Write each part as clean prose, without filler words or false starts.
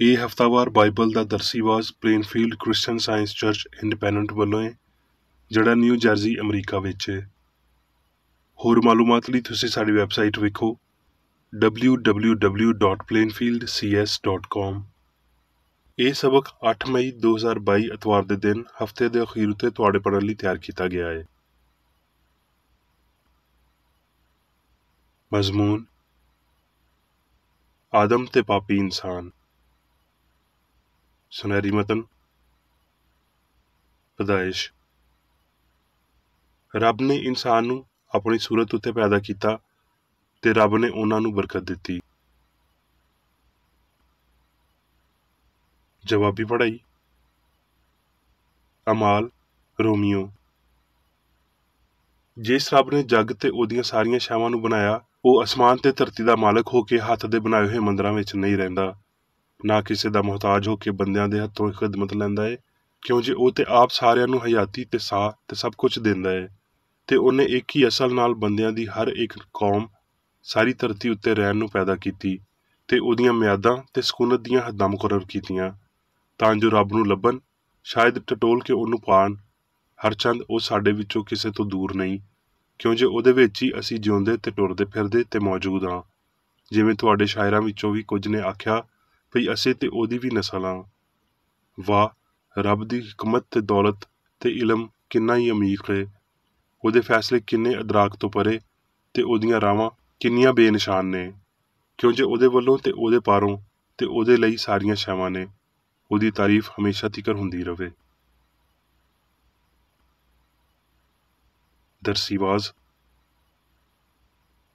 ਇਹ ਹਫ਼ਤਾਵਾਰ ਬਾਈਬਲ ਦਾ ਦਰਸੀਵਾਜ਼ Plainfield Christian Science Church Independent ਵੱਲੋਂ ਹੈ, ਜਿਹੜਾ ਨਿਊ ਜਰਸੀ ਅਮਰੀਕਾ ਵਿੱਚ ਹੈ। ਹੋਰ ਮਾਲੂਮਾਤ ਲਈ ਤੁਸੀਂ ਸਾਡੀ ਵੈਬਸਾਈਟ ਵੇਖੋ www.plainfieldcs.com। ਇਹ ਸਬਕ 8 ਮਈ 2022 ਐਤਵਾਰ ਦੇ ਦਿਨ ਹਫ਼ਤੇ ਦੇ ਅਖੀਰ ਉੱਤੇ ਤੁਹਾਡੇ ਪੜ੍ਹਨ ਲਈ ਤਿਆਰ ਕੀਤਾ ਗਿਆ ਹੈ। ਮਜ਼ਮੂਨ: ਆਦਮ ਤੇ ਪਾਪੀ ਇਨਸਾਨ। ਸੁਨਹਿਰੀ ਮਤਨ: ਪੈਦਾਇਸ਼। ਰੱਬ ਨੇ ਇਨਸਾਨ ਨੂੰ ਆਪਣੀ ਸੂਰਤ ਉੱਤੇ ਪੈਦਾ ਕੀਤਾ ਤੇ ਰੱਬ ਨੇ ਉਹਨਾਂ ਨੂੰ ਬਰਕਤ ਦਿੱਤੀ। ਜਵਾਬੀ ਪੜ੍ਹਾਈ। ਅਮਾਲ, ਰੋਮੀਓ। ਜਿਸ ਰੱਬ ਨੇ ਜੱਗ ਤੇ ਉਹਦੀਆਂ ਸਾਰੀਆਂ ਛਾਵਾਂ ਨੂੰ ਬਣਾਇਆ, ਉਹ ਅਸਮਾਨ ਤੇ ਧਰਤੀ ਦਾ ਮਾਲਕ ਹੋ ਕੇ ਹੱਥ ਦੇ ਬਣਾਏ ਹੋਏ ਮੰਦਰਾਂ ਵਿੱਚ ਨਹੀਂ ਰਹਿੰਦਾ, ਨਾ ਕਿਸੇ ਦਾ ਮੁਹਤਾਜ ਹੋ ਕੇ ਬੰਦਿਆਂ ਦੇ ਹੱਥੋਂ ਖਿਦਮਤ ਲੈਂਦਾ ਹੈ, ਕਿਉਂਕਿ ਉਹ ਤੇ ਆਪ ਸਾਰਿਆਂ ਨੂੰ ਹਯਾਤੀ ਤੇ ਸਾਹ ਤੇ ਸਭ ਕੁਝ ਦਿੰਦਾ ਹੈ। ਤੇ ਉਹਨੇ ਇੱਕ ਹੀ ਅਸਲ ਨਾਲ ਬੰਦਿਆਂ ਦੀ ਹਰ ਇੱਕ ਕੌਮ ਸਾਰੀ ਧਰਤੀ ਉੱਤੇ ਰਹਿਣ ਨੂੰ ਪੈਦਾ ਕੀਤੀ ਤੇ ਉਹਦੀਆਂ ਮਿਆਦਾਂ ਤੇ ਸਕੂਨਤ ਦੀਆਂ ਹੱਦਾਂ ਮੁਕਰਰ ਕੀਤੀਆਂ, ਤਾਂ ਜੋ ਰੱਬ ਨੂੰ ਲੱਭਣ, ਸ਼ਾਇਦ ਟਟੋਲ ਕੇ ਉਹਨੂੰ ਪਾਣ। ਹਰਚੰਦ ਉਹ ਸਾਡੇ ਵਿੱਚੋਂ ਕਿਸੇ ਤੋਂ ਦੂਰ ਨਹੀਂ, ਕਿਉਂਕਿ ਉਹਦੇ ਵਿੱਚ ਹੀ ਅਸੀਂ ਜਿਉਂਦੇ ਤੇ ਟੁਰਦੇ ਫਿਰਦੇ ਤੇ ਮੌਜੂਦ ਹਾਂ। ਜਿਵੇਂ ਤੁਹਾਡੇ ਸ਼ਾਇਰਾਂ ਵਿੱਚੋਂ ਵੀ ਕੁਝ ਨੇ ਆਖਿਆ ਭਈ ਅਸੀਂ ਤੇ ਉਹਦੀ ਵੀ ਨਸਲ ਹਾਂ। ਵਾਹ, ਰੱਬ ਦੀ ਹਕਮਤ ਤੇ ਦੌਲਤ ਤੇ ਇਲਮ ਕਿੰਨਾ ਹੀ ਅਮੀਰ ਹੈ, ਉਹਦੇ ਫੈਸਲੇ ਕਿੰਨੇ ਅਦਰਾਕ ਤੋਂ ਪਰੇ ਤੇ ਉਹਦੀਆਂ ਰਾਵਾਂ ਕਿੰਨੀਆਂ ਬੇਨਿਸ਼ਾਨ ਨੇ, ਕਿਉਂਕਿ ਉਹਦੇ ਵੱਲੋਂ ਤੇ ਉਹਦੇ ਪਾਰੋਂ ਤੇ ਉਹਦੇ ਲਈ ਸਾਰੀਆਂ ਛਾਵਾਂ ਨੇ। ਉਹਦੀ ਤਾਰੀਫ ਹਮੇਸ਼ਾ ਤੀਕਰ ਹੁੰਦੀ ਰਵੇ। ਦਰਸੀਵਾਜ਼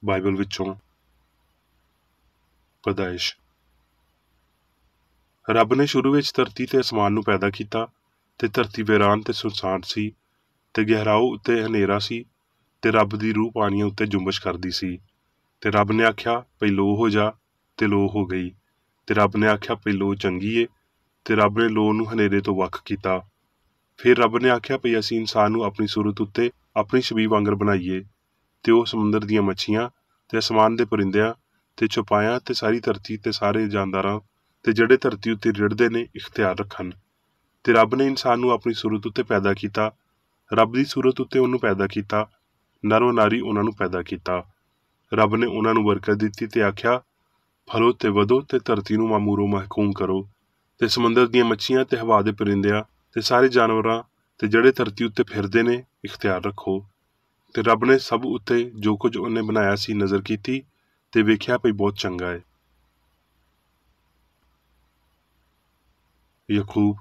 ਬਾਈਬਲ ਵਿੱਚੋਂ। ਪੈਦਾਇਸ਼। ਰੱਬ ਨੇ ਸ਼ੁਰੂ ਵਿੱਚ ਧਰਤੀ ਤੇ ਅਸਮਾਨ ਨੂੰ ਪੈਦਾ ਕੀਤਾ ਤੇ ਧਰਤੀ ਵੀਰਾਨ ਤੇ ਸੁਨਸਾਨ ਸੀ ਤੇ ਗਹਿਰਾਓ ਉੱਤੇ ਹਨੇਰਾ ਸੀ ਤੇ ਰੱਬ ਦੀ ਰੂਹ ਪਾਣੀਆਂ ਉੱਤੇ ਜੁੰਬਸ਼ ਕਰਦੀ ਸੀ। ਤੇ ਰੱਬ ਨੇ ਆਖਿਆ ਭਈ ਲੋ ਹੋ ਜਾ, ਤੇ ਲੋ ਹੋ ਗਈ। ਤੇ ਰੱਬ ਨੇ ਆਖਿਆ ਭਈ ਲੋ ਚੰਗੀ ਏ, ਤੇ ਰੱਬ ਨੇ ਲੋ ਨੂੰ ਹਨੇਰੇ ਤੋਂ ਵੱਖ ਕੀਤਾ। ਫਿਰ ਰੱਬ ਨੇ ਆਖਿਆ ਭਈ ਅਸੀਂ ਇਨਸਾਨ ਨੂੰ ਆਪਣੀ ਸੂਰਤ ਉੱਤੇ ਆਪਣੀ ਛਵੀ ਵਾਂਗਰ ਬਣਾਈਏ, ਤੇ ਉਹ ਸਮੁੰਦਰ ਦੀਆਂ ਮੱਛੀਆਂ ਤੇ ਅਸਮਾਨ ਦੇ ਪਰਿੰਦਿਆਂ ਤੇ ਚੌਪਾਇਆਂ ਤੇ ਸਾਰੀ ਧਰਤੀ ਤੇ ਸਾਰੇ ਜਾਨਦਾਰਾਂ ਤੇ ਜਿਹੜੇ ਧਰਤੀ ਉੱਤੇ ਰਿੜਦੇ ਨੇ ਇਖਤਿਆਰ ਰੱਖਣ। ਤੇ ਰੱਬ ਨੇ ਇਨਸਾਨ ਨੂੰ ਆਪਣੀ ਸੂਰਤ ਉੱਤੇ ਪੈਦਾ ਕੀਤਾ, ਰੱਬ ਦੀ ਸੂਰਤ ਉੱਤੇ ਉਹਨੂੰ ਪੈਦਾ ਕੀਤਾ, ਨਰੋ ਨਾਰੀ ਉਹਨਾਂ ਨੂੰ ਪੈਦਾ ਕੀਤਾ। ਰੱਬ ਨੇ ਉਹਨਾਂ ਨੂੰ ਬਰਕਤ ਦਿੱਤੀ ਤੇ ਆਖਿਆ ਫਲੋ ਤੇ ਵਧੋ ਤੇ ਧਰਤੀ ਨੂੰ ਮਾਮੂਰੋ ਮਹਿਕੂਮ ਕਰੋ, ਤੇ ਸਮੁੰਦਰ ਦੀਆਂ ਮੱਛੀਆਂ ਤੇ ਹਵਾ ਦੇ ਪਰਿੰਦਿਆਂ ਤੇ ਸਾਰੇ ਜਾਨਵਰਾਂ ਤੇ ਜਿਹੜੇ ਧਰਤੀ ਉੱਤੇ ਫਿਰਦੇ ਨੇ ਇਖਤਿਆਰ ਰੱਖੋ। ਤੇ ਰੱਬ ਨੇ ਸਭ ਉੱਤੇ ਜੋ ਕੁਝ ਉਹਨੇ ਬਣਾਇਆ ਸੀ ਨਜ਼ਰ ਕੀਤੀ ਤੇ ਵੇਖਿਆ ਭਈ ਬਹੁਤ ਚੰਗਾ ਹੈ। ਯਕੂਬ।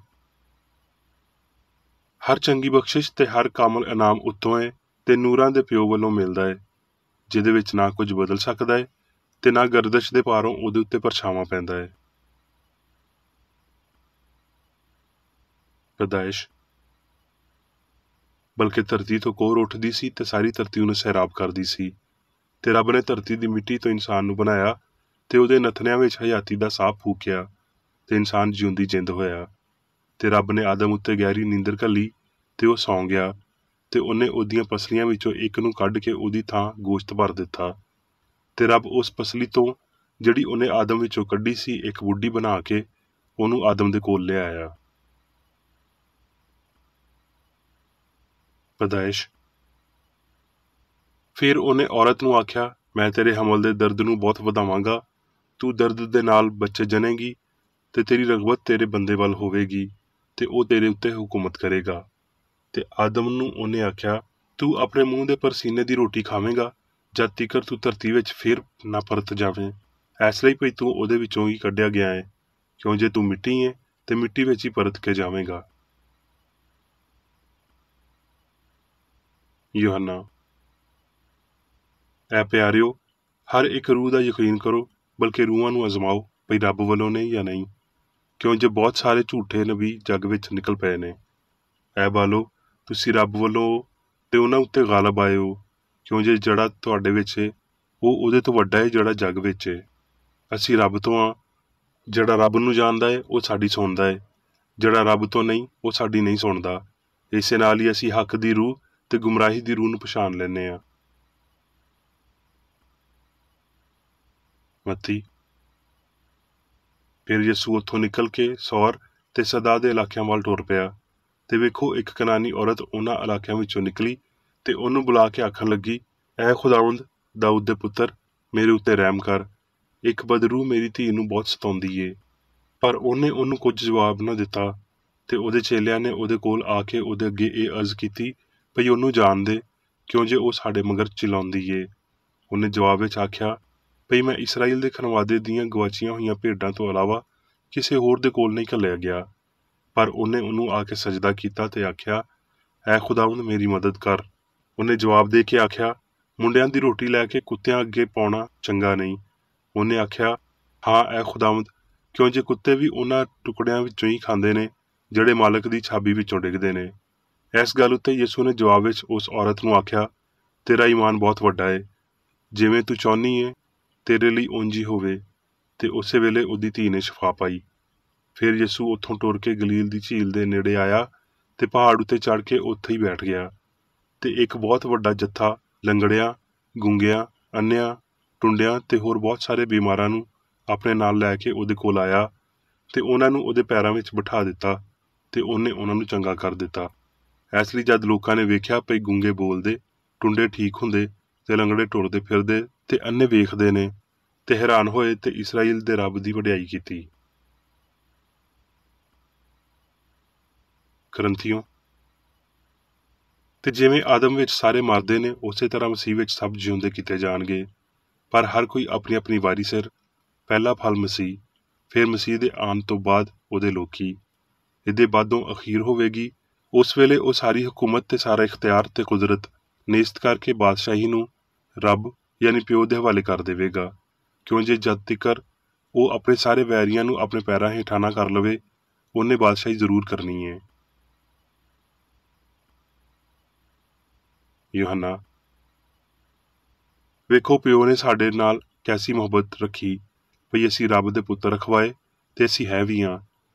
ਹਰ ਚੰਗੀ ਬਖਸ਼ਿਸ਼ ਤੇ ਹਰ ਕਾਮਲ ਇਨਾਮ ਉੱਤੋਂ ਹੈ ਤੇ ਨੂਰਾਂ ਦੇ ਪਿਓ ਵੱਲੋਂ ਮਿਲਦਾ ਹੈ, ਜਿਹਦੇ ਵਿੱਚ ਨਾ ਕੁਝ ਬਦਲ ਸਕਦਾ ਹੈ ਤੇ ਨਾ ਗਰਦਸ਼ ਦੇ ਭਾਰੋਂ ਉਹਦੇ ਉੱਤੇ ਪਰਛਾਵਾਂ ਪੈਂਦਾ ਹੈ। ਪੈਦਾਇਸ਼। ਬਲਕਿ ਧਰਤੀ ਤੋਂ ਕੋਹਰ ਉੱਠਦੀ ਸੀ ਤੇ ਸਾਰੀ ਧਰਤੀ ਉਹਨੂੰ ਸੈਰਾਬ ਕਰਦੀ ਸੀ। ਤੇ ਰੱਬ ਨੇ ਧਰਤੀ ਦੀ ਮਿੱਟੀ ਤੋਂ ਇਨਸਾਨ ਨੂੰ ਬਣਾਇਆ ਤੇ ਉਹਦੇ ਨਥਨਿਆਂ ਵਿੱਚ ਹਯਾਤੀ ਦਾ ਸਾਹ ਫੂਕਿਆ ਤੇ ਇਨਸਾਨ ਜਿਉਂਦੀ ਜਿੰਦ ਹੋਇਆ। ਤੇ ਰੱਬ ਨੇ ਆਦਮ ਉੱਤੇ ਗਹਿਰੀ ਨੀਂਦਰ ਘੱਲੀ ਤੇ ਉਹ ਸੌਂ ਗਿਆ, ਤੇ ਉਹਨੇ ਉਹਦੀਆਂ ਪਸਲੀਆਂ ਵਿੱਚੋਂ ਇੱਕ ਨੂੰ ਕੱਢ ਕੇ ਉਹਦੀ ਥਾਂ ਗੋਸ਼ਤ ਭਰ ਦਿੱਤਾ। ਤੇ ਰੱਬ ਉਸ ਪਸਲੀ ਤੋਂ ਜਿਹੜੀ ਉਹਨੇ ਆਦਮ ਵਿੱਚੋਂ ਕੱਢੀ ਸੀ ਇੱਕ ਬੁੱਢੀ ਬਣਾ ਕੇ ਉਹਨੂੰ ਆਦਮ ਦੇ ਕੋਲ ਲਿਆਇਆ। ਪੈਦਾਇਸ਼। ਫਿਰ ਉਹਨੇ ਔਰਤ ਨੂੰ ਆਖਿਆ ਮੈਂ ਤੇਰੇ ਹਮਲ ਦੇ ਦਰਦ ਨੂੰ ਬਹੁਤ ਵਧਾਵਾਂਗਾ, ਤੂੰ ਦਰਦ ਦੇ ਨਾਲ ਬੱਚੇ ਜਣੇਗੀ ਤੇ ਤੇਰੀ ਰਗਬਤ ਤੇਰੇ ਬੰਦੇ ਵੱਲ ਹੋਵੇਗੀ ਤੇ ਉਹ ਤੇਰੇ ਉੱਤੇ ਹੁਕੂਮਤ ਕਰੇਗਾ। ਤੇ ਆਦਮ ਨੂੰ ਉਹਨੇ ਆਖਿਆ ਤੂੰ ਆਪਣੇ ਮੂੰਹ ਦੇ ਪਰਸੀਨੇ ਦੀ ਰੋਟੀ ਖਾਵੇਂਗਾ ਜਦ ਤੀਕਰ ਤੂੰ ਧਰਤੀ ਵਿੱਚ ਫਿਰ ਨਾ ਪਰਤ ਜਾਵੇਂ। ਇਸ ਲਈ ਭਈ ਤੂੰ ਉਹਦੇ ਵਿੱਚੋਂ ਹੀ ਕੱਢਿਆ ਗਿਆ ਹੈ, ਕਿਉਂ ਜੇ ਤੂੰ ਮਿੱਟੀ ਹੈ ਤੇ ਮਿੱਟੀ ਵਿੱਚ ਹੀ ਪਰਤ ਕੇ ਜਾਵੇਂਗਾ। ਯੋਹੰਨਾ। ਐ ਪਿਆਰਿਓ, ਹਰ ਇੱਕ ਰੂਹ ਦਾ ਯਕੀਨ ਕਰੋ, ਬਲਕਿ ਰੂਹਾਂ ਨੂੰ ਅਜ਼ਮਾਓ ਭਈ ਰੱਬ ਵੱਲੋਂ ਨੇ ਜਾਂ ਨਹੀਂ, ਕਿਉਂ ਜੇ ਬਹੁਤ ਸਾਰੇ ਝੂਠੇ ਨਬੀ ਜੱਗ ਵਿੱਚ ਨਿਕਲ ਪਏ ਨੇ। ਐ ਬਾਲੋ, ਤੁਸੀਂ ਰੱਬ ਵੱਲੋਂ ਤੇ ਉਹਨਾਂ ਉੱਤੇ ਗਾਲਬ ਆਏ ਹੋ, ਕਿਉਂ ਜੇ ਜਿਹੜਾ ਤੁਹਾਡੇ ਵਿੱਚ ਹੈ ਉਹ ਉਹਦੇ ਤੋਂ ਵੱਡਾ ਹੈ ਜਿਹੜਾ ਜੱਗ ਵਿੱਚ ਹੈ। ਅਸੀਂ ਰੱਬ ਤੋਂ ਹਾਂ, ਜਿਹੜਾ ਰੱਬ ਨੂੰ ਜਾਣਦਾ ਹੈ ਉਹ ਸਾਡੀ ਸੁਣਦਾ ਹੈ, ਜਿਹੜਾ ਰੱਬ ਤੋਂ ਨਹੀਂ ਉਹ ਸਾਡੀ ਨਹੀਂ ਸੁਣਦਾ। ਇਸੇ ਨਾਲ ਹੀ ਅਸੀਂ ਹੱਕ ਦੀ ਰੂਹ ਤੇ ਗੁੰਮਰਾਹੀ ਦੀ ਰੂਹ ਨੂੰ ਪਛਾਣ ਲੈਂਦੇ ਹਾਂ। ਮੱਤੀ। ਫਿਰ ਯਿਸੂ ਉੱਥੋਂ ਨਿਕਲ ਕੇ ਸੌਰ ਤੇ ਸਦਾ ਦੇ ਇਲਾਕਿਆਂ ਵੱਲ ਟੁਰ ਪਿਆ। ਤੇ ਵੇਖੋ, ਇੱਕ ਕਨਾਨੀ ਔਰਤ ਉਹਨਾਂ ਇਲਾਕਿਆਂ ਵਿੱਚੋਂ ਨਿਕਲੀ ਤੇ ਉਹਨੂੰ ਬੁਲਾ ਕੇ ਆਖਣ ਲੱਗੀ, ਐ ਖੁਦਾਵੰਦ ਦਾਊਦ ਦੇ ਪੁੱਤਰ, ਮੇਰੇ ਉੱਤੇ ਰਹਿਮ ਕਰ। ਇੱਕ ਬਦਰੂ ਮੇਰੀ ਧੀ ਨੂੰ ਬਹੁਤ ਸਤਾਉਂਦੀ ਏ। ਪਰ ਉਹਨੇ ਉਹਨੂੰ ਕੁਝ ਜਵਾਬ ਨਾ ਦਿੱਤਾ। ਤੇ ਉਹਦੇ ਚੇਲਿਆਂ ਨੇ ਉਹਦੇ ਕੋਲ ਆ ਕੇ ਉਹਦੇ ਅੱਗੇ ਇਹ ਅਰਜ਼ ਕੀਤੀ ਭਈ ਉਹਨੂੰ ਜਾਣ ਦੇ, ਕਿਉਂ ਜੇ ਉਹ ਸਾਡੇ ਮਗਰ ਚਿਲਾਉਂਦੀ ਏ। ਉਹਨੇ ਜਵਾਬ ਵਿੱਚ ਆਖਿਆ ਭਈ ਮੈਂ ਇਸਰਾਈਲ ਦੇ ਖਨਵਾਦੇ ਦੀਆਂ ਗਵਾਚੀਆਂ ਹੋਈਆਂ ਭੇਡਾਂ ਤੋਂ ਇਲਾਵਾ ਕਿਸੇ ਹੋਰ ਦੇ ਕੋਲ ਨਹੀਂ ਘੱਲਿਆ ਗਿਆ। ਪਰ ਉਹਨੇ ਉਹਨੂੰ ਆ ਕੇ ਸਜਦਾ ਕੀਤਾ ਤੇ ਆਖਿਆ, ਐ ਖੁਦਾਵੰਦ ਮੇਰੀ ਮਦਦ ਕਰ। ਉਹਨੇ ਜਵਾਬ ਦੇ ਕੇ ਆਖਿਆ, ਮੁੰਡਿਆਂ ਦੀ ਰੋਟੀ ਲੈ ਕੇ ਕੁੱਤਿਆਂ ਅੱਗੇ ਪਾਉਣਾ ਚੰਗਾ ਨਹੀਂ। ਉਹਨੇ ਆਖਿਆ, ਹਾਂ ਐ ਖੁਦਾਵੰਦ, ਕਿਉਂ ਜੇ ਕੁੱਤੇ ਵੀ ਉਹਨਾਂ ਟੁਕੜਿਆਂ ਵਿੱਚੋਂ ਹੀ ਖਾਂਦੇ ਨੇ ਜਿਹੜੇ ਮਾਲਕ ਦੀ ਛਾਬੀ ਵਿੱਚੋਂ ਡਿੱਗਦੇ ਨੇ। ਇਸ ਗੱਲ ਉੱਤੇ ਯਿਸੂ ਨੇ ਜਵਾਬ ਵਿੱਚ ਉਸ ਔਰਤ ਨੂੰ ਆਖਿਆ, ਤੇਰਾ ਈਮਾਨ ਬਹੁਤ ਵੱਡਾ ਏ, ਜਿਵੇਂ ਤੂੰ ਚਾਹੁੰਦੀ ਏ ਤੇਰੇ ਲਈ ਉਂਝ ਹੀ ਹੋਵੇ। ਤੇ ਉਸੇ ਵੇਲੇ ਉਹਦੀ ਧੀ ਨੇ ਸ਼ਿਫਾ ਪਾਈ। ਫਿਰ ਯਿਸੂ ਉੱਥੋਂ ਟੁਰ ਕੇ ਗਲੀਲ ਦੀ ਝੀਲ ਦੇ ਨੇੜੇ ਆਇਆ ਤੇ ਪਹਾੜ ਉੱਤੇ ਚੜ੍ਹ ਕੇ ਉੱਥੇ ਹੀ ਬੈਠ ਗਿਆ। ਤੇ ਇੱਕ ਬਹੁਤ ਵੱਡਾ ਜੱਥਾ ਲੰਗੜਿਆਂ, ਗੂੰਗਿਆਂ, ਅੰਨਿਆਂ, ਟੁੰਡਿਆਂ ਤੇ ਹੋਰ ਬਹੁਤ ਸਾਰੇ ਬਿਮਾਰਾਂ ਨੂੰ ਆਪਣੇ ਨਾਲ ਲੈ ਕੇ ਉਹਦੇ ਕੋਲ ਆਇਆ ਤੇ ਉਹਨਾਂ ਨੂੰ ਉਹਦੇ ਪੈਰਾਂ ਵਿੱਚ ਬਿਠਾ ਦਿੱਤਾ ਤੇ ਉਹਨੇ ਉਹਨਾਂ ਨੂੰ ਚੰਗਾ ਕਰ ਦਿੱਤਾ। ਇਸ ਲਈ ਜਦ ਲੋਕਾਂ ਨੇ ਵੇਖਿਆ ਭਈ ਗੂੰਗੇ ਬੋਲਦੇ, ਟੁੰਡੇ ਠੀਕ ਹੁੰਦੇ ਤੇ ਲੰਗੜੇ ਟੁਰਦੇ ਫਿਰਦੇ ਤੇ ਅੰਨੇ ਵੇਖਦੇ ਨੇ, ਤੇ ਹੈਰਾਨ ਹੋਏ ਤੇ ਇਸਰਾਈਲ ਦੇ ਰੱਬ ਦੀ ਵਡਿਆਈ ਕੀਤੀ। ਕਰੰਥੀਓ, ਤੇ ਜਿਵੇਂ ਆਦਮ ਵਿੱਚ ਸਾਰੇ ਮਰਦੇ ਨੇ, ਉਸੇ ਤਰ੍ਹਾਂ ਮਸੀਹ ਵਿੱਚ ਸਭ ਜਿਉਂਦੇ ਕੀਤੇ ਜਾਣਗੇ। ਪਰ ਹਰ ਕੋਈ ਆਪਣੀ ਆਪਣੀ ਵਾਰੀ ਸਿਰ। ਪਹਿਲਾ ਫਲ ਮਸੀਹ, ਫਿਰ ਮਸੀਹ ਦੇ ਆਉਣ ਤੋਂ ਬਾਅਦ ਉਹਦੇ ਲੋਕੀ। ਇਹਦੇ ਬਾਅਦੋਂ ਅਖੀਰ ਹੋਵੇਗੀ। ਉਸ ਵੇਲੇ ਉਹ ਸਾਰੀ ਹਕੂਮਤ ਤੇ ਸਾਰਾ ਇਖਤਿਆਰ ਤੇ ਕੁਦਰਤ ਨੇਸਤ ਕਰਕੇ ਬਾਦਸ਼ਾਹੀ ਨੂੰ ਰੱਬ ਯਾਨੀ ਪਿਓ ਦੇ ਹਵਾਲੇ ਕਰ ਦੇਵੇਗਾ, ਕਿਉਂ ਜੇ ਜਦ ਤੀਕਰ ਉਹ ਆਪਣੇ ਸਾਰੇ ਵੈਰੀਆਂ ਨੂੰ ਆਪਣੇ ਪੈਰਾਂ ਹੇਠਾਂ ਨਾ ਕਰ ਲਵੇ, ਉਹਨੇ ਬਾਦਸ਼ਾਹੀ ਜ਼ਰੂਰ ਕਰਨੀ ਹੈ। ਯੂਹੰਨਾ, ਵੇਖੋ ਪਿਓ ਨੇ ਸਾਡੇ ਨਾਲ ਕੈਸੀ ਮੁਹੱਬਤ ਰੱਖੀ ਭਈ ਅਸੀਂ ਰੱਬ ਦੇ ਪੁੱਤਰ ਰਖਵਾਏ, ਤੇ ਅਸੀਂ ਹੈ ਵੀ ਹਾਂ।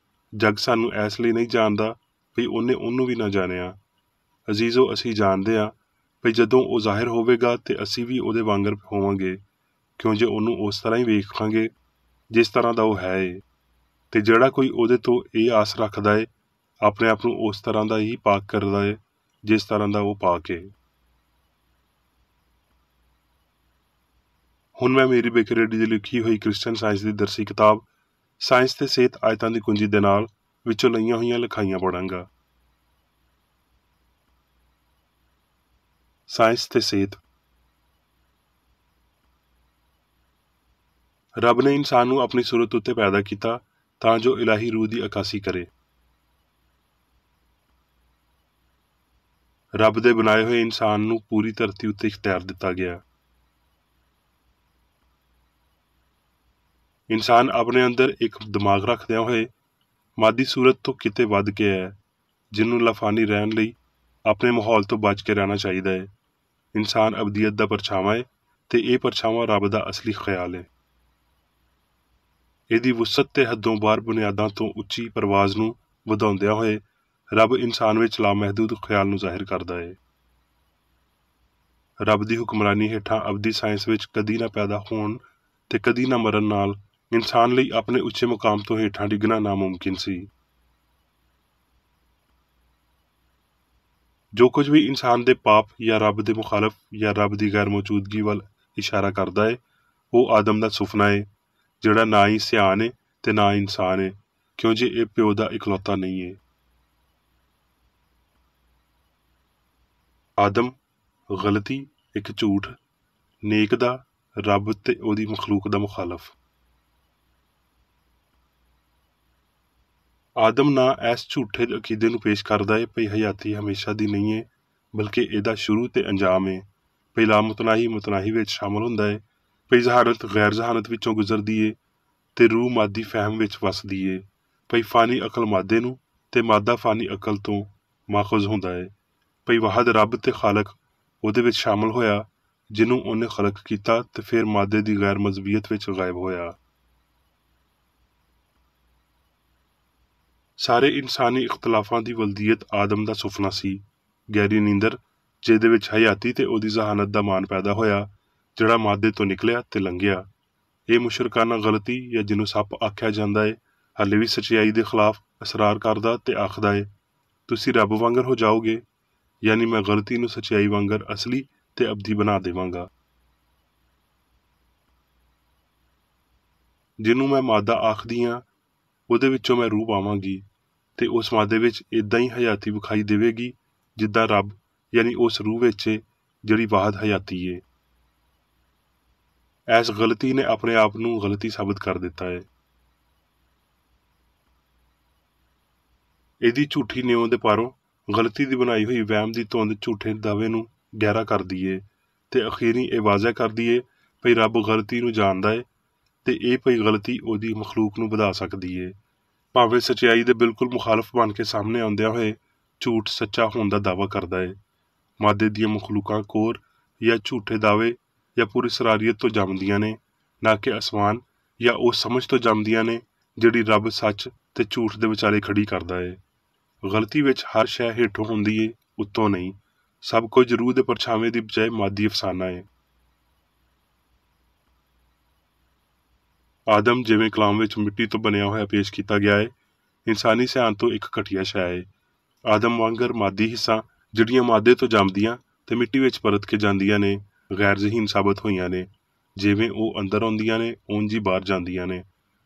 ਜੱਗ ਸਾਨੂੰ ਇਸ ਲਈ ਨਹੀਂ ਜਾਣਦਾ ਭਈ ਉਹਨੇ ਉਹਨੂੰ ਵੀ ਨਾ ਜਾਣਿਆ। ਅਜ਼ੀਜ਼ੋ, ਅਸੀਂ ਜਾਣਦੇ ਹਾਂ ਭਈ ਜਦੋਂ ਉਹ ਜ਼ਾਹਿਰ ਹੋਵੇਗਾ ਤੇ ਅਸੀਂ ਵੀ ਉਹਦੇ ਵਾਂਗਰ ਹੋਵਾਂਗੇ, ਕਿਉਂ ਜੇ ਉਹਨੂੰ ਉਸ ਤਰ੍ਹਾਂ ਹੀ ਵੇਖਾਂਗੇ ਜਿਸ ਤਰ੍ਹਾਂ ਦਾ ਉਹ ਹੈ ਏ। ਤੇ ਜਿਹੜਾ ਕੋਈ ਉਹਦੇ ਤੋਂ ਇਹ ਆਸ ਰੱਖਦਾ ਏ, ਆਪਣੇ ਆਪ ਨੂੰ ਉਸ ਤਰ੍ਹਾਂ ਦਾ ਹੀ ਪਾਕ ਕਰਦਾ ਏ ਜਿਸ ਤਰ੍ਹਾਂ ਦਾ ਉਹ ਪਾਕ ਏ। ਹੁਣ ਮੈਂ ਮੇਰੀ ਬੇਕਰ ਰੈਡੀ ਦੀ ਲਿਖੀ ਹੋਈ ਕ੍ਰਿਸਚਨ ਸਾਇੰਸ ਦੀ ਦਰਸੀ ਕਿਤਾਬ ਸਾਇੰਸ ਤੇ ਸਿਹਤ ਆਇਤਾਂ ਦੀ ਕੁੰਜੀ ਦੇ ਨਾਲ ਵਿੱਚੋਂ ਲਈਆਂ ਹੋਈਆਂ ਲਿਖਾਈਆਂ ਪੜਾਂਗਾ। ਸਾਇੰਸ ਤੇ ਸਿਹਤ। ਰੱਬ ਨੇ ਇਨਸਾਨ ਨੂੰ ਆਪਣੀ ਸੂਰਤ ਉੱਤੇ ਪੈਦਾ ਕੀਤਾ ਤਾਂ ਜੋ ਇਲਾਹੀ ਰੂਹ ਦੀ ਅਕਾਸੀ ਕਰੇ। ਰੱਬ ਦੇ ਬਣਾਏ ਹੋਏ ਇਨਸਾਨ ਨੂੰ ਪੂਰੀ ਧਰਤੀ ਉੱਤੇ ਇਖਤਿਆਰ ਦਿੱਤਾ ਗਿਆ। ਇਨਸਾਨ ਆਪਣੇ ਅੰਦਰ ਇੱਕ ਦਿਮਾਗ ਰੱਖਦਿਆਂ ਹੋਏ ਮਾਦੀ ਸੂਰਤ ਤੋਂ ਕਿਤੇ ਵੱਧ ਕੇ ਹੈ, ਜਿਹਨੂੰ ਲਾਫਾਨੀ ਰਹਿਣ ਲਈ ਆਪਣੇ ਮਾਹੌਲ ਤੋਂ ਬਚ ਕੇ ਰਹਿਣਾ ਚਾਹੀਦਾ ਹੈ। ਇਨਸਾਨ ਅਬਦੀਅਤ ਦਾ ਪਰਛਾਵਾਂ ਹੈ ਤੇ ਇਹ ਪਰਛਾਵਾਂ ਰੱਬ ਦਾ ਅਸਲੀ ਖਿਆਲ ਹੈ। ਇਹਦੀ ਵੁਸਅਤ ਤੇ ਹੱਦੋਂ ਬਾਹਰ ਬੁਨਿਆਦਾਂ ਤੋਂ ਉੱਚੀ ਪਰਵਾਜ਼ ਨੂੰ ਵਧਾਉਂਦਿਆਂ ਹੋਏ ਰੱਬ ਇਨਸਾਨ ਵਿੱਚ ਲਾਮਹਿਦੂਦ ਖਿਆਲ ਨੂੰ ਜ਼ਾਹਿਰ ਕਰਦਾ ਹੈ। ਰੱਬ ਦੀ ਹੁਕਮਰਾਨੀ ਹੇਠਾਂ ਅਬਦੀ ਸਾਇੰਸ ਵਿੱਚ ਕਦੀ ਨਾ ਪੈਦਾ ਹੋਣ ਤੇ ਕਦੀ ਨਾ ਮਰਨ ਨਾਲ ਇਨਸਾਨ ਲਈ ਆਪਣੇ ਉੱਚੇ ਮੁਕਾਮ ਤੋਂ ਹੇਠਾਂ ਡਿੱਗਣਾ ਨਾਮੁਮਕਿਨ ਸੀ। ਜੋ ਕੁਝ ਵੀ ਇਨਸਾਨ ਦੇ ਪਾਪ ਜਾਂ ਰੱਬ ਦੇ ਮੁਖਾਲਫ ਜਾਂ ਰੱਬ ਦੀ ਗੈਰ ਮੌਜੂਦਗੀ ਵੱਲ ਇਸ਼ਾਰਾ ਕਰਦਾ ਹੈ, ਉਹ ਆਦਮ ਦਾ ਸੁਪਨਾ ਹੈ, ਜਿਹੜਾ ਨਾ ਹੀ ਸਿਆਣ ਹੈ ਤੇ ਨਾ ਇਨਸਾਨ ਹੈ, ਕਿਉਂ ਜੇ ਇਹ ਪਿਓ ਦਾ ਇਕਲੌਤਾ ਨਹੀਂ ਹੈ। ਆਦਮ, ਗਲਤੀ, ਇੱਕ ਝੂਠ, ਨੇਕ ਦਾ, ਰੱਬ ਤੇ ਉਹਦੀ ਮਖਲੂਕ ਦਾ ਮੁਖਾਲਫ। ਆਦਮ ਨਾ ਇਸ ਝੂਠੇ ਅਕੀਦੇ ਨੂੰ ਪੇਸ਼ ਕਰਦਾ ਹੈ ਭਈ ਹਯਾਤੀ ਹਮੇਸ਼ਾ ਦੀ ਨਹੀਂ ਹੈ, ਬਲਕਿ ਇਹਦਾ ਸ਼ੁਰੂ ਤੇ ਅੰਜਾਮ ਹੈ। ਭਈ ਲਾਮਤਨਾਹੀ ਮੁਤਨਾਹੀ ਵਿੱਚ ਸ਼ਾਮਲ ਹੁੰਦਾ ਹੈ, ਭਈ ਜ਼ਹਾਨਤ ਗੈਰ ਜ਼ਹਾਨਤ ਵਿੱਚੋਂ ਗੁਜ਼ਰਦੀ ਹੈ ਤੇ ਰੂਹ ਮਾਦੀ ਫਹਿਮ ਵਿੱਚ ਵਸਦੀ ਹੈ। ਭਈ ਫਾਨੀ ਅਕਲ ਮਾਦੇ ਨੂੰ ਤੇ ਮਾਦਾ ਫਾਨੀ ਅਕਲ ਤੋਂ ਮਾਖੁਜ਼ ਹੁੰਦਾ ਹੈ। ਭਈ ਵਾਹਦ ਰੱਬ ਤੇ ਖਾਲਕ ਉਹਦੇ ਵਿੱਚ ਸ਼ਾਮਲ ਹੋਇਆ ਜਿਹਨੂੰ ਉਹਨੇ ਖਲਕ ਕੀਤਾ ਤੇ ਫਿਰ ਮਾਦੇ ਦੀ ਗੈਰ ਮਜ਼ਬੀਅਤ ਵਿੱਚ ਗਾਇਬ ਹੋਇਆ। ਸਾਰੇ ਇਨਸਾਨੀ ਇਖਤਲਾਫਾਂ ਦੀ ਵਲਦੀਅਤ ਆਦਮ ਦਾ ਸੁਪਨਾ ਸੀ, ਗਹਿਰੀ ਨੀਂਦਰ ਜਿਹਦੇ ਵਿੱਚ ਹਯਾਤੀ ਤੇ ਉਹਦੀ ਜ਼ਹਾਨਤ ਦਾ ਮਾਨ ਪੈਦਾ ਹੋਇਆ, ਜਿਹੜਾ ਮਾਦੇ ਤੋਂ ਨਿਕਲਿਆ ਤੇ ਲੰਘਿਆ। ਇਹ ਮੁਸ਼ਰਕਾਨਾ ਗਲਤੀ ਜਾਂ ਜਿਹਨੂੰ ਸੱਪ ਆਖਿਆ ਜਾਂਦਾ ਹੈ ਹਾਲੇ ਵੀ ਸੱਚਾਈ ਦੇ ਖਿਲਾਫ ਅਸਰਾਰ ਕਰਦਾ ਤੇ ਆਖਦਾ ਹੈ, ਤੁਸੀਂ ਰੱਬ ਵਾਂਗਰ ਹੋ ਜਾਓਗੇ, ਯਾਨੀ ਮੈਂ ਗਲਤੀ ਨੂੰ ਸੱਚਾਈ ਵਾਂਗਰ ਅਸਲੀ ਤੇ ਅਬਦੀ ਬਣਾ ਦੇਵਾਂਗਾ। ਜਿਹਨੂੰ ਮੈਂ ਮਾਦਾ ਆਖਦੀ ਹਾਂ ਉਹਦੇ ਵਿੱਚੋਂ ਮੈਂ ਰੂਹ ਪਾਵਾਂਗੀ ਤੇ ਉਸ ਮਾਦੇ ਵਿੱਚ ਇਦਾਂ ਹੀ ਹਯਾਤੀ ਵਿਖਾਈ ਦੇਵੇਗੀ ਜਿੱਦਾਂ ਰੱਬ ਯਾਨੀ ਉਸ ਰੂਹ ਵਿੱਚ ਜਿਹੜੀ ਵਾਹਦ ਹਯਾਤੀ ਏ। ਇਸ ਗਲਤੀ ਨੇ ਆਪਣੇ ਆਪ ਨੂੰ ਗਲਤੀ ਸਾਬਤ ਕਰ ਦਿੱਤਾ ਹੈ। ਇਹਦੀ ਝੂਠੀ ਨਿਉ ਦੇ ਪਾਰੋਂ ਗਲਤੀ ਦੀ ਬਣਾਈ ਹੋਈ ਵਹਿਮ ਦੀ ਧੁੰਦ ਝੂਠੇ ਦਾਅਵੇ ਨੂੰ ਗਹਿਰਾ ਕਰਦੀ ਏ ਤੇ ਅਖੀਰੀ ਇਹ ਵਾਜ਼ਿਹ ਕਰਦੀ ਏ ਭਈ ਰੱਬ ਗਲਤੀ ਨੂੰ ਜਾਣਦਾ ਏ ਤੇ ਇਹ ਭਈ ਗਲਤੀ ਉਹਦੀ ਮਖਲੂਕ ਨੂੰ ਵਧਾ ਸਕਦੀ ਏ। ਭਾਵੇਂ ਸੱਚਾਈ ਦੇ ਬਿਲਕੁਲ ਮੁਖਾਲਫ ਬਣ ਕੇ ਸਾਹਮਣੇ ਆਉਂਦਿਆਂ ਹੋਏ ਝੂਠ ਸੱਚਾ ਹੋਣ ਦਾ ਦਾਅਵਾ ਕਰਦਾ ਏ। ਮਾਦੇ ਦੀਆਂ ਮਖਲੂਕਾਂ ਕੋਰ ਜਾਂ ਝੂਠੇ ਦਾਅਵੇ ਜਾਂ ਪੂਰੀ ਸਰਾਰੀਅਤ ਤੋਂ ਜੰਮਦੀਆਂ ਨੇ, ਨਾ ਕਿ ਅਸਮਾਨ ਜਾਂ ਉਸ ਸਮਝ ਤੋਂ ਜੰਮਦੀਆਂ ਨੇ ਜਿਹੜੀ ਰੱਬ ਸੱਚ ਤੇ ਝੂਠ ਦੇ ਵਿਚਾਲੇ ਖੜੀ ਕਰਦਾ ਏ। ਗਲਤੀ ਵਿੱਚ ਹਰ ਸ਼ੈ ਹੇਠੋਂ ਹੁੰਦੀ ਏ, ਉੱਤੋਂ ਨਹੀਂ। ਸਭ ਕੁਝ ਰੂਹ ਦੇ ਪਰਛਾਵੇਂ ਦੀ ਬਜਾਏ ਮਾਦੀ ਅਫਸਾਨਾ ਏ। ਆਦਮ ਜਿਵੇਂ ਕਲਾਮ ਵਿੱਚ ਮਿੱਟੀ ਤੋਂ ਬਣਿਆ ਹੋਇਆ ਪੇਸ਼ ਕੀਤਾ ਗਿਆ ਏ, ਇਨਸਾਨੀ ਸਿਆਣ ਤੋਂ ਇੱਕ ਘਟੀਆ ਸ਼ੈ ਏ। ਆਦਮ ਵਾਂਗਰ ਮਾਦੀ ਹਿੱਸਾਂ ਜਿਹੜੀਆਂ ਮਾਦੇ ਤੋਂ ਜੰਮਦੀਆਂ ਤੇ ਮਿੱਟੀ ਵਿੱਚ ਪਰਤ ਕੇ ਜਾਂਦੀਆਂ ਨੇ, ਗੈਰ ਜ਼ਹੀਨ ਸਾਬਤ ਹੋਈਆਂ ਨੇ। ਜਿਵੇਂ ਉਹ ਅੰਦਰ ਆਉਂਦੀਆਂ ਨੇ ਉਂਝ ਹੀ ਬਾਹਰ ਜਾਂਦੀਆਂ ਨੇ,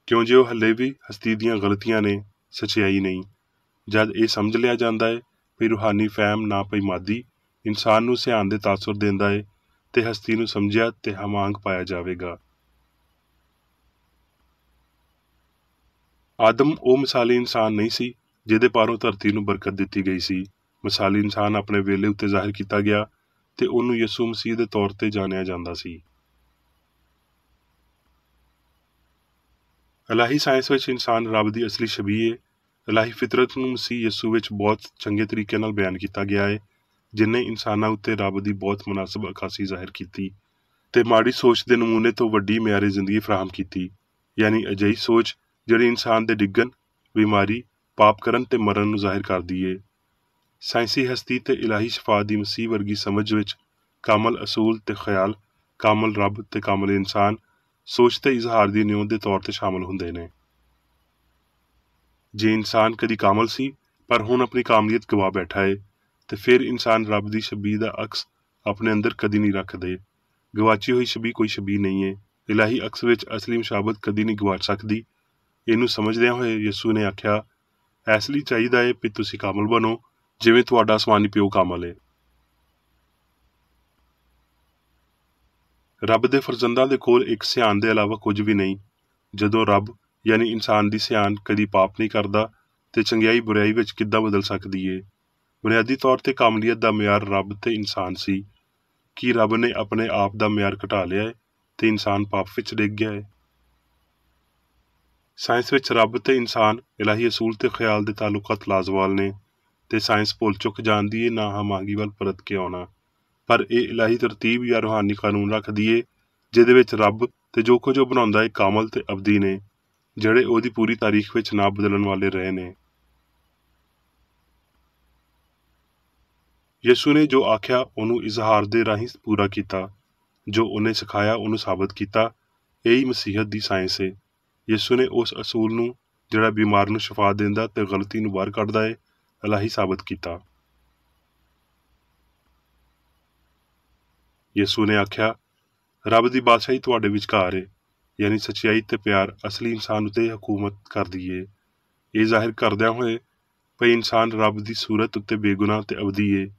ਕਿਉਂ ਜੇ ਉਹ ਹੱਲੇ ਵੀ ਹਸਤੀ ਦੀਆਂ ਗਲਤੀਆਂ ਨੇ, ਸੱਚਾਈ ਨਹੀਂ। ਜਦ ਇਹ ਸਮਝ ਲਿਆ ਜਾਂਦਾ ਏ ਵੀ ਰੂਹਾਨੀ ਫਹਿਮ ਨਾ ਪਈ ਮਾਦੀ ਇਨਸਾਨ ਨੂੰ ਸਿਆਣ ਦੇ ਤਾਸੁਰ ਦਿੰਦਾ ਏ ਤੇ ਹਸਤੀ ਨੂੰ ਸਮਝਿਆ ਤੇ ਹਮਾਂਗ ਪਾਇਆ ਜਾਵੇਗਾ। ਆਦਮ ਉਹ ਮਿਸਾਲੀ ਇਨਸਾਨ ਨਹੀਂ ਸੀ ਜਿਹਦੇ ਪਾਰੋਂ ਧਰਤੀ ਨੂੰ ਬਰਕਤ ਦਿੱਤੀ ਗਈ ਸੀ। ਮਿਸਾਲੀ ਇਨਸਾਨ ਆਪਣੇ ਵੇਲੇ ਉੱਤੇ ਜ਼ਾਹਿਰ ਕੀਤਾ ਗਿਆ ਤੇ ਉਹਨੂੰ ਯਿਸੂ ਮਸੀਹ ਦੇ ਤੌਰ ਤੇ ਜਾਣਿਆ ਜਾਂਦਾ ਸੀ। ਇਲਾਹੀ ਸਾਇੰਸ ਵਿੱਚ ਇਨਸਾਨ ਰੱਬ ਦੀ ਅਸਲੀ ਸ਼ਬੀਹ ਏ। ਇਲਾਹੀ ਫਿਤਰਤ ਨੂੰ ਮਸੀਹ ਯਿਸੂ ਵਿੱਚ ਬਹੁਤ ਚੰਗੇ ਤਰੀਕੇ ਨਾਲ ਬਿਆਨ ਕੀਤਾ ਗਿਆ ਏ, ਜਿਨ੍ਹਾਂ ਇਨਸਾਨਾਂ ਉੱਤੇ ਰੱਬ ਦੀ ਬਹੁਤ ਮੁਨਾਸਬ ਅਕਾਸੀ ਜ਼ਾਹਿਰ ਕੀਤੀ ਤੇ ਮਾੜੀ ਸੋਚ ਦੇ ਨਮੂਨੇ ਤੋਂ ਵੱਡੀ ਮਿਆਰੀ ਜ਼ਿੰਦਗੀ ਫਰਾਹਮ ਕੀਤੀ, ਯਾਨੀ ਅਜਿਹੀ ਸੋਚ ਜਿਹੜੀ ਇਨਸਾਨ ਦੇ ਡਿੱਗਣ, ਬਿਮਾਰੀ, ਪਾਪ ਕਰਨ ਤੇ ਮਰਨ ਨੂੰ ਜ਼ਾਹਿਰ ਕਰਦੀ ਏ। ਸਾਇੰਸੀ ਹਸਤੀ ਤੇ ਇਲਾਹੀ ਸ਼ਫਾਅਤ ਦੀ ਮਸੀਹ ਵਰਗੀ ਸਮਝ ਵਿੱਚ ਕਾਮਲ ਅਸੂਲ ਤੇ ਖਿਆਲ, ਕਾਮਲ ਰੱਬ ਤੇ ਕਾਮਲ ਇਨਸਾਨ ਸੋਚ ਤੇ ਇਜ਼ਹਾਰ ਦੀ ਨਿਉ ਦੇ ਤੌਰ ਤੇ ਸ਼ਾਮਲ ਹੁੰਦੇ ਨੇ। ਜੇ ਇਨਸਾਨ ਕਦੀ ਕਾਮਲ ਸੀ ਪਰ ਹੁਣ ਆਪਣੀ ਕਾਮਲੀਅਤ ਗਵਾ ਬੈਠਾ ਏ ਤੇ ਫਿਰ ਇਨਸਾਨ ਰੱਬ ਦੀ ਸ਼ਬੀਹ ਦਾ ਅਕਸ ਆਪਣੇ ਅੰਦਰ ਕਦੀ ਨਹੀਂ ਰੱਖਦੇ। ਗਵਾਚੀ ਹੋਈ ਸ਼ਬੀਹ ਕੋਈ ਸ਼ਬੀਹ ਨਹੀਂ ਏ। ਇਲਾਹੀ ਅਕਸ ਵਿੱਚ ਅਸਲੀ ਮੁਸ਼ਾਬਤ ਕਦੀ ਨਹੀਂ ਗਵਾਚ ਸਕਦੀ। ਇਹਨੂੰ ਸਮਝਦਿਆਂ ਹੋਏ ਯਿਸੂ ਨੇ ਆਖਿਆ, ਇਸ ਲਈ ਚਾਹੀਦਾ ਏ ਕਿ ਤੁਸੀਂ ਕਾਮਲ ਬਣੋ ਜਿਵੇਂ ਤੁਹਾਡਾ ਅਸਮਾਨੀ ਪਿਓ ਕਾਮਲ ਏ। ਰੱਬ ਦੇ ਫਰਜ਼ੰਦਾਂ ਦੇ ਕੋਲ ਇੱਕ ਸਿਆਣ ਦੇ ਇਲਾਵਾ ਕੁਝ ਵੀ ਨਹੀਂ। ਜਦੋਂ ਰੱਬ ਯਾਨੀ ਇਨਸਾਨ ਦੀ ਸਿਆਣ ਕਦੀ ਪਾਪ ਨਹੀਂ ਕਰਦਾ ਤੇ ਚੰਗਿਆਈ ਬੁਰਾਈ ਵਿੱਚ ਕਿੱਦਾਂ ਬਦਲ ਸਕਦੀ ਏ। ਬੁਨਿਆਦੀ ਤੌਰ ਤੇ ਕਾਮਲੀਅਤ ਦਾ ਮਿਆਰ ਰੱਬ ਤੇ ਇਨਸਾਨ ਸੀ। ਕੀ ਰੱਬ ਨੇ ਆਪਣੇ ਆਪ ਦਾ ਮਿਆਰ ਘਟਾ ਲਿਆ ਏ ਤੇ ਇਨਸਾਨ ਪਾਪ ਵਿੱਚ ਡਿੱਗ ਗਿਆ ਏ? ਸਾਇੰਸ ਵਿੱਚ ਰੱਬ ਤੇ ਇਨਸਾਨ, ਇਲਾਹੀ ਅਸੂਲ ਤੇ ਖਿਆਲ ਦੇ ਤਾਲੁਕਾਤ ਲਾਜ਼ਵਾਲ ਨੇ ਤੇ ਸਾਇੰਸ ਭੁੱਲ ਚੁੱਕ ਜਾਂਦੀ ਏ ਨਾ ਹਮਾਂਗੀ ਵੱਲ ਪਰਤ ਕੇ ਆਉਣਾ। ਪਰ ਇਹ ਇਲਾਹੀ ਤਰਤੀਬ ਜਾਂ ਰੂਹਾਨੀ ਕਾਨੂੰਨ ਰੱਖਦੀ ਏ ਜਿਹਦੇ ਵਿੱਚ ਰੱਬ ਤੇ ਜੋ ਕੁਝ ਉਹ ਬਣਾਉਂਦਾ ਏ ਕਾਮਲ ਤੇ ਅਬਦੀ ਨੇ, ਜਿਹੜੇ ਉਹਦੀ ਪੂਰੀ ਤਾਰੀਖ ਵਿੱਚ ਨਾ ਬਦਲਣ ਵਾਲੇ ਰਹੇ ਨੇ। ਯਿਸੂ ਨੇ ਜੋ ਆਖਿਆ ਉਹਨੂੰ ਇਜ਼ਹਾਰ ਦੇ ਰਾਹੀਂ ਪੂਰਾ ਕੀਤਾ, ਜੋ ਉਹਨੇ ਸਿਖਾਇਆ ਉਹਨੂੰ ਸਾਬਤ ਕੀਤਾ। ਇਹੀ ਮਸੀਹਤ ਦੀ ਸਾਇੰਸ ਏ। ਯਿਸੂ ਨੇ ਉਸ ਅਸੂਲ ਨੂੰ ਜਿਹੜਾ ਬਿਮਾਰ ਨੂੰ ਸ਼ਿਫਾ ਦਿੰਦਾ ਤੇ ਗਲਤੀ ਨੂੰ ਬਾਹਰ ਕੱਢਦਾ ਏ, ਇਲਾਹੀ ਸਾਬਤ ਕੀਤਾ। ਯਿਸੂ ਨੇ ਆਖਿਆ, ਰੱਬ ਦੀ ਬਾਦਸ਼ਾਹੀ ਤੁਹਾਡੇ ਵਿਚਕਾਰ ਏ, ਯਾਨੀ ਸੱਚਾਈ ਤੇ ਪਿਆਰ ਅਸਲੀ ਇਨਸਾਨ ਉੱਤੇ ਹਕੂਮਤ ਕਰਦੀ ਏ। ਇਹ ਜ਼ਾਹਿਰ ਕਰਦਿਆਂ ਹੋਏ ਭਈ ਇਨਸਾਨ ਰੱਬ ਦੀ ਸੂਰਤ ਉੱਤੇ ਬੇਗੁਨਾਹ ਤੇ ਅਬਦੀ ਏ।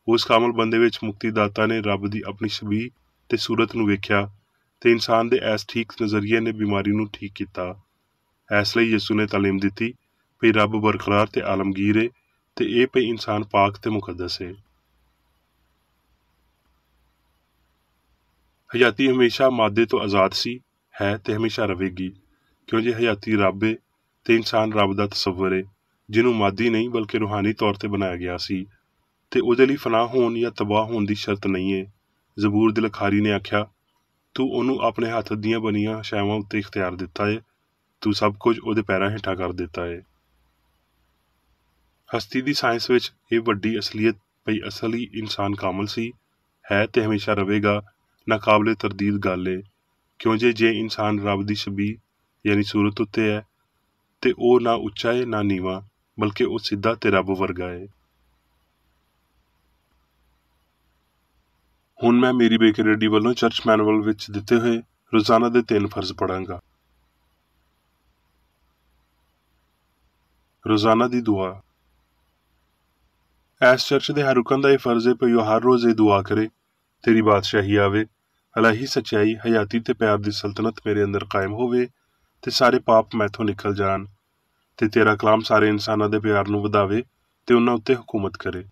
ਉਸ ਕਾਮਲ ਬੰਦੇ ਵਿੱਚ ਮੁਕਤੀਦਾਤਾ ਨੇ ਰੱਬ ਦੀ ਆਪਣੀ ਸ਼ਬੀਹ ਤੇ ਸੂਰਤ ਨੂੰ ਵੇਖਿਆ ਤੇ ਇਨਸਾਨ ਦੇ ਇਸ ਠੀਕ ਨਜ਼ਰੀਏ ਨੇ ਬਿਮਾਰੀ ਨੂੰ ਠੀਕ ਕੀਤਾ। ਇਸ ਲਈ ਯਿਸੂ ਨੇ ਤਾਲੀਮ ਦਿੱਤੀ ਭਈ ਰੱਬ ਬਰਕਰਾਰ ਤੇ ਆਲਮਗੀਰ ਏ ਤੇ ਇਹ ਭਈ ਇਨਸਾਨ ਪਾਕ ਤੇ ਮੁਕੱਦਸ ਏ। ਹਯਾਤੀ ਹਮੇਸ਼ਾ ਮਾਦੇ ਤੋਂ ਆਜ਼ਾਦ ਸੀ, ਹੈ ਤੇ ਹਮੇਸ਼ਾ ਰਵੇਗੀ, ਕਿਉਂ ਜੇ ਹਯਾਤੀ ਰੱਬ ਏ ਤੇ ਇਨਸਾਨ ਰੱਬ ਦਾ ਤਸੱਵਰ ਏ ਜਿਹਨੂੰ ਮਾਦੀ ਨਹੀਂ ਬਲਕਿ ਰੂਹਾਨੀ ਤੌਰ ਤੇ ਬਣਾਇਆ ਗਿਆ ਸੀ ਤੇ ਉਹਦੇ ਲਈ ਫਨਾਹ ਹੋਣ ਜਾਂ ਤਬਾਹ ਹੋਣ ਦੀ ਸ਼ਰਤ ਨਹੀਂ ਏ। ਜ਼ਬੂਰ ਦੇ ਲਖਾਰੀ ਨੇ ਆਖਿਆ, ਤੂੰ ਉਹਨੂੰ ਆਪਣੇ ਹੱਥ ਦੀਆਂ ਬਣੀਆਂ ਸ਼ੈਵਾਂ ਉੱਤੇ ਇਖਤਿਆਰ ਦਿੱਤਾ ਏ, ਤੂੰ ਸਭ ਕੁਝ ਉਹਦੇ ਪੈਰਾਂ ਹੇਠਾਂ ਕਰ ਦਿੱਤਾ ਏ। ਹਸਤੀ ਦੀ ਸਾਇੰਸ ਵਿੱਚ ਇਹ ਵੱਡੀ ਅਸਲੀਅਤ ਭਈ ਅਸਲੀ ਇਨਸਾਨ ਕਾਮਲ ਸੀ, ਹੈ ਤੇ ਹਮੇਸ਼ਾ ਰਵੇਗਾ, ਨਾਕਾਬਲੇ ਤਰਦੀਦ ਗੱਲ ਏ। ਕਿਉਂ ਜੇ ਇਨਸਾਨ ਰੱਬ ਦੀ ਛਬੀ ਯਾਨੀ ਸੂਰਤ ਉੱਤੇ ਹੈ ਤੇ ਉਹ ਨਾ ਉੱਚਾ ਹੈ ਨਾ ਨੀਵਾਂ, ਬਲਕਿ ਉਹ ਸਿੱਧਾ ਤੇ ਰੱਬ ਵਰਗਾ ਹੈ। ਹੁਣ ਮੈਂ ਮੇਰੀ ਬੇਕਰ ਰੈਡੀ ਵੱਲੋਂ ਚਰਚ ਮੈਨੂਅਲ ਵਿੱਚ ਦਿੱਤੇ ਹੋਏ ਰੋਜ਼ਾਨਾ ਦੇ 3 ਫਰਜ਼ ਪੜਾਂਗਾ। ਰੋਜ਼ਾਨਾ ਦੀ ਦੁਆ। ਇਸ ਚਰਚ ਦੇ ਹਰ ਰੁਕਨ ਦਾ ਇਹ ਫਰਜ਼ ਹੈ ਕਿ ਉਹ ਹਰ ਰੋਜ਼ ਇਹ ਦੁਆ ਕਰੇ, ਤੇਰੀ ਬਾਦਸ਼ਾਹੀ ਆਵੇ, ਇਲਾਹੀ ਸੱਚਾਈ, ਹਯਾਤੀ ਤੇ ਪਿਆਰ ਦੀ ਸਲਤਨਤ ਮੇਰੇ ਅੰਦਰ ਕਾਇਮ ਹੋਵੇ ਤੇ ਸਾਰੇ ਪਾਪ ਮੈਥੋਂ ਨਿਕਲ ਜਾਣ, ਤੇ ਤੇਰਾ ਕਲਾਮ ਸਾਰੇ ਇਨਸਾਨਾਂ ਦੇ ਪਿਆਰ ਨੂੰ ਵਧਾਵੇ ਤੇ ਉਹਨਾਂ ਉੱਤੇ ਹਕੂਮਤ ਕਰੇ।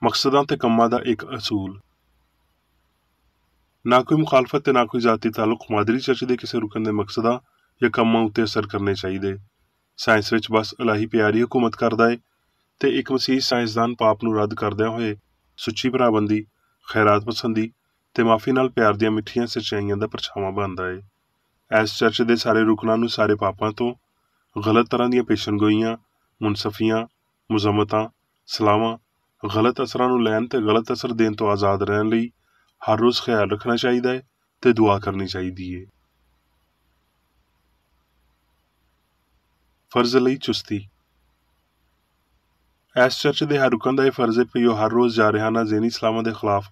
ਮਕਸਦਾਂ ਤੇ ਕੰਮਾਂ ਦਾ ਇੱਕ ਅਸੂਲ। ਨਾ ਕੋਈ ਮੁਖਾਲਫਤ ਤੇ ਨਾ ਕੋਈ ਜ਼ਾਤੀ ਤਾਲੁਕ ਮਾਦਰੀ ਚਰਚ ਦੇ ਕਿਸੇ ਰੁਕਨ ਦੇ ਮਕਸਦਾਂ ਜਾਂ ਕੰਮਾਂ ਉੱਤੇ ਅਸਰ ਕਰਨੇ ਚਾਹੀਦੇ। ਸਾਇੰਸ ਵਿੱਚ ਬਸ ਇਲਾਹੀ ਪਿਆਰ ਹੀ ਹਕੂਮਤ ਕਰਦਾ ਹੈ ਤੇ ਇੱਕ ਮਸੀਹ ਸਾਇੰਸਦਾਨ ਪਾਪ ਨੂੰ ਰੱਦ ਕਰਦਿਆਂ ਹੋਏ ਸੁੱਚੀ ਭਰਾਬੰਦੀ, ਖੈਰਾਤ ਪਸੰਦੀ ਤੇ ਮਾਫੀ ਨਾਲ ਪਿਆਰ ਦੀਆਂ ਮਿੱਠੀਆਂ ਸੱਚਾਈਆਂ ਦਾ ਪਰਛਾਵਾਂ ਬਣਦਾ ਹੈ। ਇਸ ਚਰਚ ਦੇ ਸਾਰੇ ਰੁਕਨਾਂ ਨੂੰ ਸਾਰੇ ਪਾਪਾਂ ਤੋਂ, ਗਲਤ ਤਰ੍ਹਾਂ ਦੀਆਂ ਪੇਸ਼ਨਗੋਈਆਂ, ਮੁਨਸਫੀਆਂ, ਮੁਜ਼ਮਤਾਂ, ਸਲਾਹਾਂ, ਗਲਤ ਅਸਰਾਂ ਨੂੰ ਲੈਣ ਤੇ ਗਲਤ ਅਸਰ ਦੇਣ ਤੋਂ ਆਜ਼ਾਦ ਰਹਿਣ ਲਈ ਹਰ ਰੋਜ਼ ਖਿਆਲ ਰੱਖਣਾ ਚਾਹੀਦਾ ਹੈ ਤੇ ਦੁਆ ਕਰਨੀ ਚਾਹੀਦੀ ਹੈ। ਫਰਜ਼ ਲਈ ਚੁਸਤੀ। ਇਸ ਚਰਚ ਦੇ ਹਰ ਰੁਕਨ ਦਾ ਇਹ ਫਰਜ਼ ਹੈ ਕਿ ਉਹ ਹਰ ਰੋਜ਼ ਜਾਰਹਾਨਾ ਜ਼ਹਿਨੀ ਸਲਾਮਾਂ ਦੇ ਖਿਲਾਫ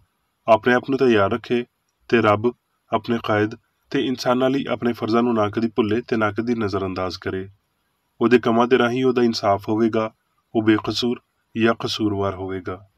ਆਪਣੇ ਆਪ ਨੂੰ ਤਿਆਰ ਰੱਖੇ ਤੇ ਰੱਬ, ਆਪਣੇ ਕਾਇਦ ਤੇ ਇਨਸਾਨਾਂ ਲਈ ਆਪਣੇ ਫਰਜ਼ਾਂ ਨੂੰ ਨਾ ਕਦੀ ਭੁੱਲੇ ਤੇ ਨਾ ਕਦੀ ਨਜ਼ਰਅੰਦਾਜ਼ ਕਰੇ। ਉਹਦੇ ਕੰਮਾਂ ਦੇ ਰਾਹੀਂ ਉਹਦਾ ਇਨਸਾਫ ਹੋਵੇਗਾ, ਉਹ ਬੇਕਸੂਰ ਜਾਂ ਕਸੂਰਵਾਰ ਹੋਵੇਗਾ।